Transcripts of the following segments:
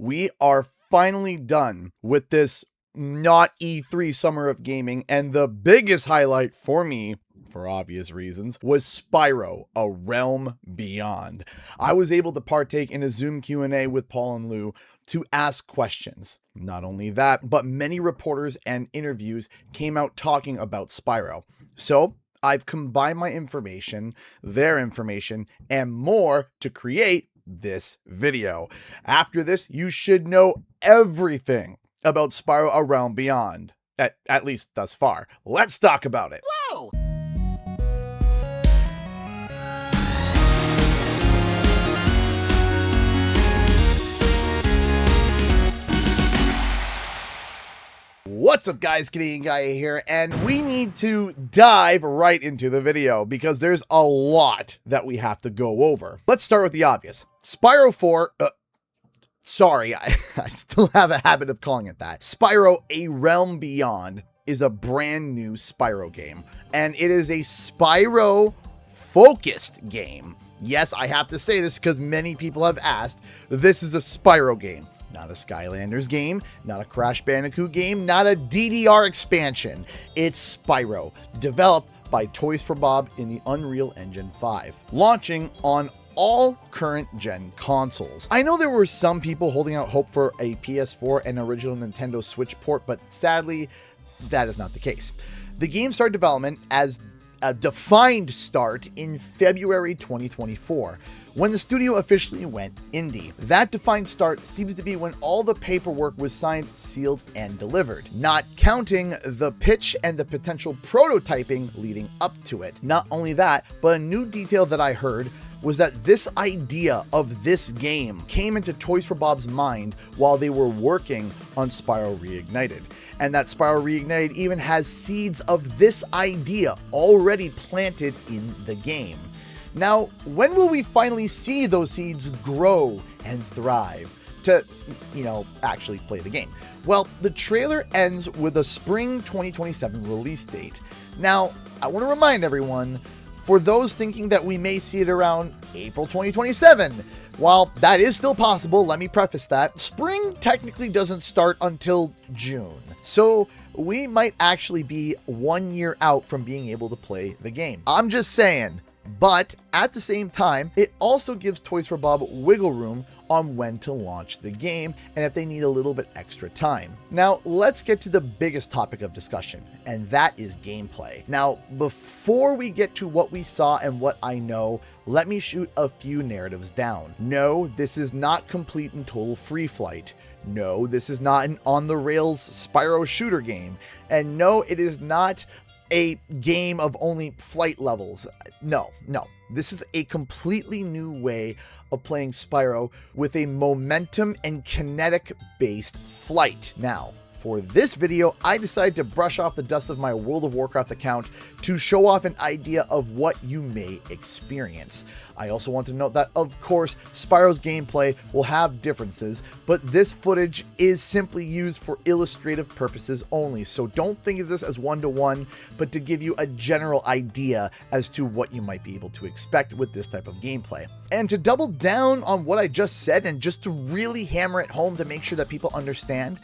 we are finally done with this not E3 Summer of Gaming, and the biggest highlight for me, for obvious reasons, was Spyro, A Realm Beyond. I was able to partake in a Zoom Q&A with Paul and Lou to ask questions. Not only that, but many reporters and interviews came out talking about Spyro. So I've combined my information, their information, and more to create this video. After this, you should know everything about Spyro A Realm Beyond, at least thus far. Let's talk about it. Whoa! What's up, guys? Canadian Guy here, and we need to dive right into the video because there's a lot that we have to go over. Let's start with the obvious. Spyro 4, sorry, I still have a habit of calling it that. Spyro A Realm Beyond is a brand new Spyro game, and it is a Spyro-focused game. Yes, I have to say this because many people have asked. This is a Spyro game. Not a Skylanders game, not a Crash Bandicoot game, not a DDR expansion. It's Spyro, developed by Toys for Bob in the Unreal Engine 5, launching on all current gen consoles. I know there were some people holding out hope for a PS4 and original Nintendo Switch port, but sadly, that is not the case. The game started development as a defined start in February 2024, when the studio officially went indie. That defined start seems to be when all the paperwork was signed, sealed, and delivered, not counting the pitch and the potential prototyping leading up to it. Not only that, but a new detail that I heard was that this idea of this game came into Toys for Bob's mind while they were working on Spyro Reignited. And that Spyro Reignited even has seeds of this idea already planted in the game. Now, when will we finally see those seeds grow and thrive to, actually play the game? Well, the trailer ends with a spring 2027 release date. Now, I want to remind everyone, for those thinking that we may see it around April 2027, while that is still possible, let me preface that, spring technically doesn't start until June. So we might actually be 1 year out from being able to play the game. I'm just saying. But at the same time, it also gives Toys for Bob wiggle room on when to launch the game and if they need a little bit extra time. Now, let's get to the biggest topic of discussion, and that is gameplay. Now, before we get to what we saw and what I know, let me shoot a few narratives down. No, this is not complete and total free flight. No, this is not an on-the-rails Spyro shooter game. And no, it is not a game of only flight levels. No. This is a completely new way of playing Spyro with a momentum and kinetic-based flight. Now, for this video, I decided to brush off the dust of my World of Warcraft account to show off an idea of what you may experience. I also want to note that, of course, Spyro's gameplay will have differences, but this footage is simply used for illustrative purposes only, so don't think of this as one-to-one, but to give you a general idea as to what you might be able to expect with this type of gameplay. And to double down on what I just said, and just to really hammer it home to make sure that people understand,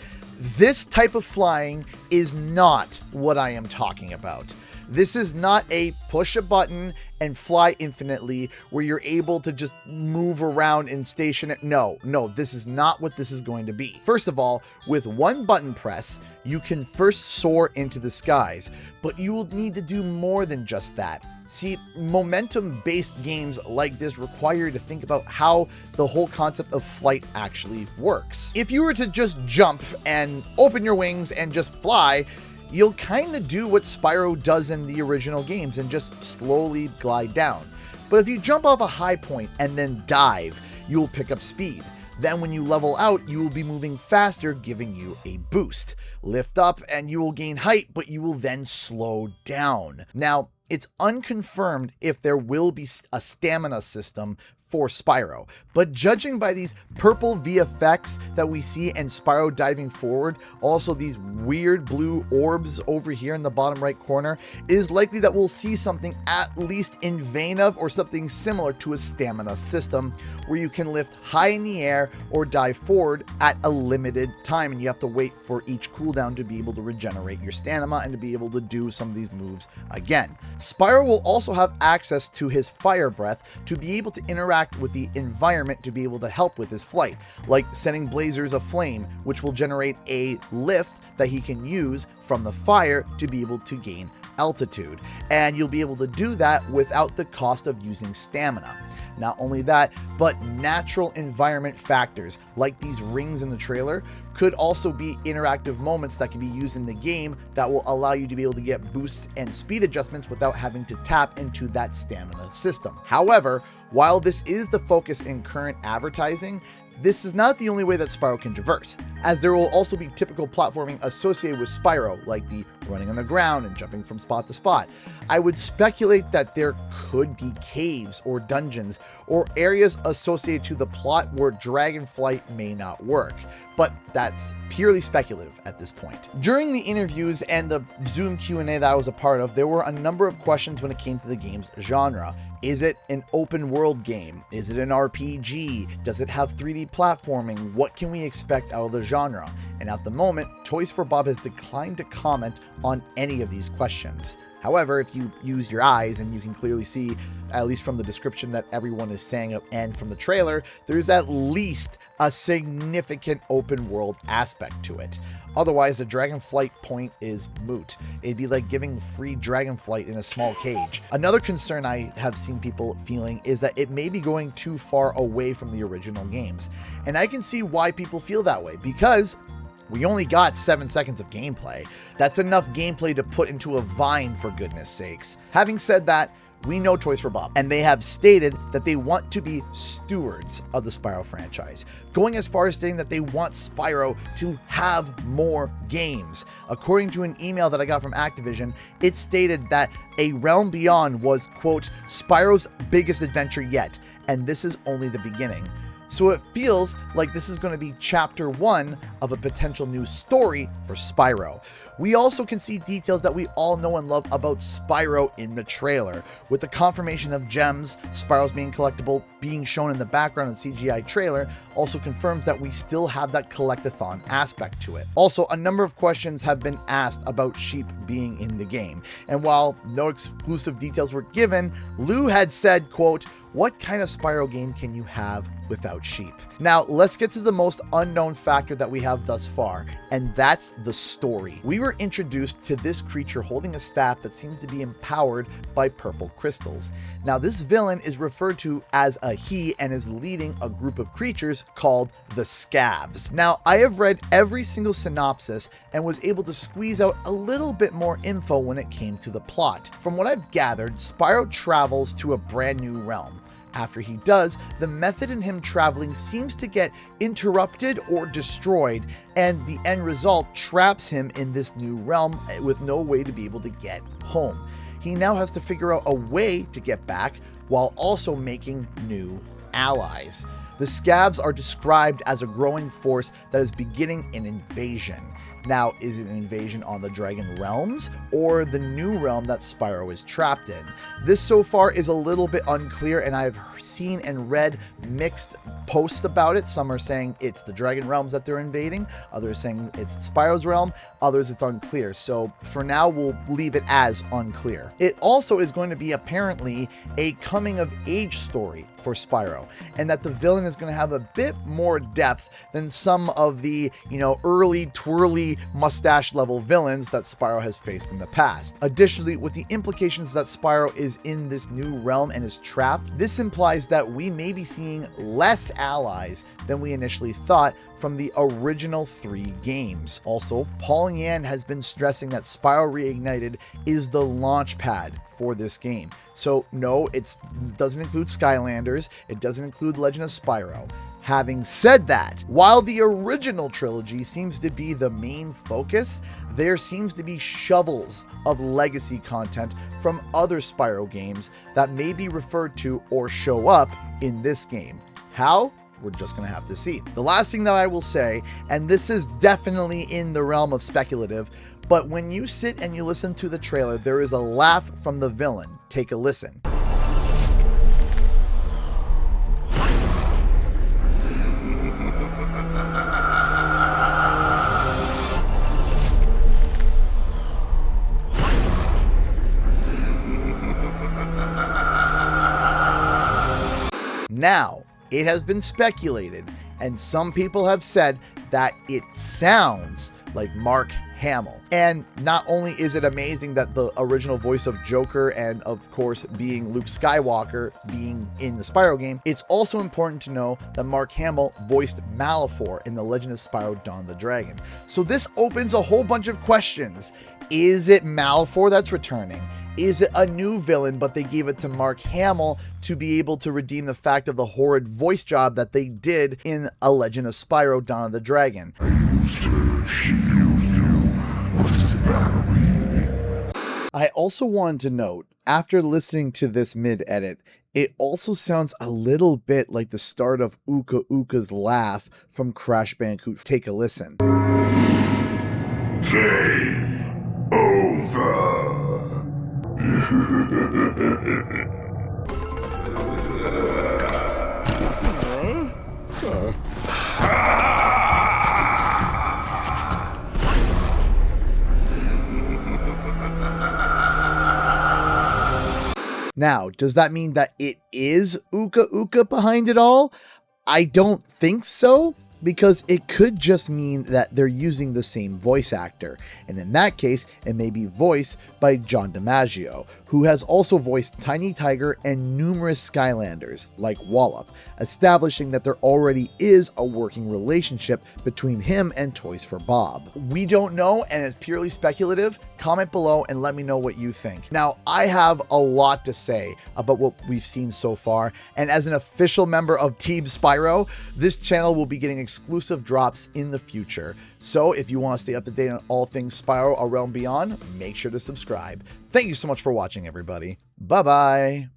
this type of flying is not what I am talking about. This is not a push a button and fly infinitely where you're able to just move around and station it. No, this is not what this is going to be. First of all, with one button press, you can first soar into the skies, but you will need to do more than just that. See, momentum-based games like this require you to think about how the whole concept of flight actually works. If you were to just jump and open your wings and just fly, you'll kind of do what Spyro does in the original games and just slowly glide down. But if you jump off a high point and then dive, you'll pick up speed. Then when you level out, you will be moving faster, giving you a boost. Lift up and you will gain height, but you will then slow down. Now, it's unconfirmed if there will be a stamina system for Spyro. But judging by these purple VFX that we see and Spyro diving forward, also these weird blue orbs over here in the bottom right corner, it is likely that we'll see something at least in vein of or something similar to a stamina system where you can lift high in the air or dive forward at a limited time, and you have to wait for each cooldown to be able to regenerate your stamina and to be able to do some of these moves again. Spyro will also have access to his fire breath to be able to interact with the environment to be able to help with his flight, like sending blazers of flame, which will generate a lift that he can use from the fire to be able to gain altitude. And you'll be able to do that without the cost of using stamina. Not only that, but natural environment factors like these rings in the trailer could also be interactive moments that can be used in the game that will allow you to be able to get boosts and speed adjustments without having to tap into that stamina system. However, while this is the focus in current advertising, this is not the only way that Spyro can traverse, as there will also be typical platforming associated with Spyro, like the running on the ground and jumping from spot to spot. I would speculate that there could be caves or dungeons or areas associated to the plot where dragon flight may not work, but that's purely speculative at this point. During the interviews and the Zoom Q&A that I was a part of, there were a number of questions when it came to the game's genre. Is it an open world game? Is it an RPG? Does it have 3D platforming? What can we expect out of the genre? And at the moment, Toys for Bob has declined to comment on any of these questions. However, if you use your eyes, and you can clearly see, at least from the description that everyone is saying and from the trailer, there's at least a significant open world aspect to it. Otherwise, the Dragonflight point is moot. It'd be like giving free Dragonflight in a small cage. Another concern I have seen people feeling is that it may be going too far away from the original games. And I can see why people feel that way, because we only got 7 seconds of gameplay. That's enough gameplay to put into a vine, for goodness sakes. Having said that, we know Toys for Bob, and they have stated that they want to be stewards of the Spyro franchise, going as far as stating that they want Spyro to have more games. According to an email that I got from Activision, it stated that A Realm Beyond was, quote, Spyro's biggest adventure yet, and this is only the beginning. So it feels like this is going to be chapter 1 of a potential new story for Spyro. We also can see details that we all know and love about Spyro in the trailer, with the confirmation of gems, Spyro's being collectible, being shown in the background in the CGI trailer, also confirms that we still have that collectathon aspect to it. Also, a number of questions have been asked about sheep being in the game, and while no exclusive details were given, Lou had said, quote, what kind of Spyro game can you have without sheep? Now, let's get to the most unknown factor that we have thus far, and that's the story. We were introduced to this creature holding a staff that seems to be empowered by purple crystals. Now, this villain is referred to as a he and is leading a group of creatures called the Scavs. Now, I have read every single synopsis and was able to squeeze out a little bit more info when it came to the plot. From what I've gathered, Spyro travels to a brand new realm. After he does, the method in him traveling seems to get interrupted or destroyed, and the end result traps him in this new realm with no way to be able to get home. He now has to figure out a way to get back while also making new allies. The Scavs are described as a growing force that is beginning an invasion. Now, is it an invasion on the Dragon Realms or the new realm that Spyro is trapped in? This so far is a little bit unclear, and I've seen and read mixed posts about it. Some are saying it's the Dragon Realms that they're invading, others saying it's Spyro's realm, others it's unclear. So for now, we'll leave it as unclear. It also is going to be apparently a coming of age story for Spyro, and that the villain is going to have a bit more depth than some of the, early twirly mustache level villains that Spyro has faced in the past. Additionally, with the implications that Spyro is in this new realm and is trapped, this implies that we may be seeing less allies than we initially thought from the original 3 games. Also, Paul Yan has been stressing that Spyro Reignited is the launch pad for this game. So no, it doesn't include Skylanders, it doesn't include Legend of Spyro. Having said that, while the original trilogy seems to be the main focus, there seems to be shovels of legacy content from other Spyro games that may be referred to or show up in this game. How? We're just going to have to see. The last thing that I will say, and this is definitely in the realm of speculative, but when you sit and you listen to the trailer, there is a laugh from the villain. Take a listen. Now, it has been speculated, and some people have said that it sounds like Mark Hamill. And not only is it amazing that the original voice of Joker and of course being Luke Skywalker being in the Spyro game, it's also important to know that Mark Hamill voiced Malefor in The Legend of Spyro Dawn of the Dragon. So this opens a whole bunch of questions. Is it Malefor that's returning? Is it a new villain, but they gave it to Mark Hamill to be able to redeem the fact of the horrid voice job that they did in A Legend of Spyro Dawn of the Dragon? I also wanted to note, after listening to this mid-edit, it also sounds a little bit like the start of Uka Uka's laugh from Crash Bandicoot. Take a listen. Game over. Now, does that mean that it is Uka Uka behind it all? I don't think so, because it could just mean that they're using the same voice actor, and in that case, it may be voiced by John DiMaggio, who has also voiced Tiny Tiger and numerous Skylanders, like Wallop, establishing that there already is a working relationship between him and Toys for Bob. We don't know, and it's purely speculative. Comment below and let me know what you think. Now, I have a lot to say about what we've seen so far, and as an official member of Team Spyro, this channel will be getting exclusive drops in the future. So if you want to stay up to date on all things Spyro, A Realm Beyond, make sure to subscribe. Thank you so much for watching, everybody. Bye-bye.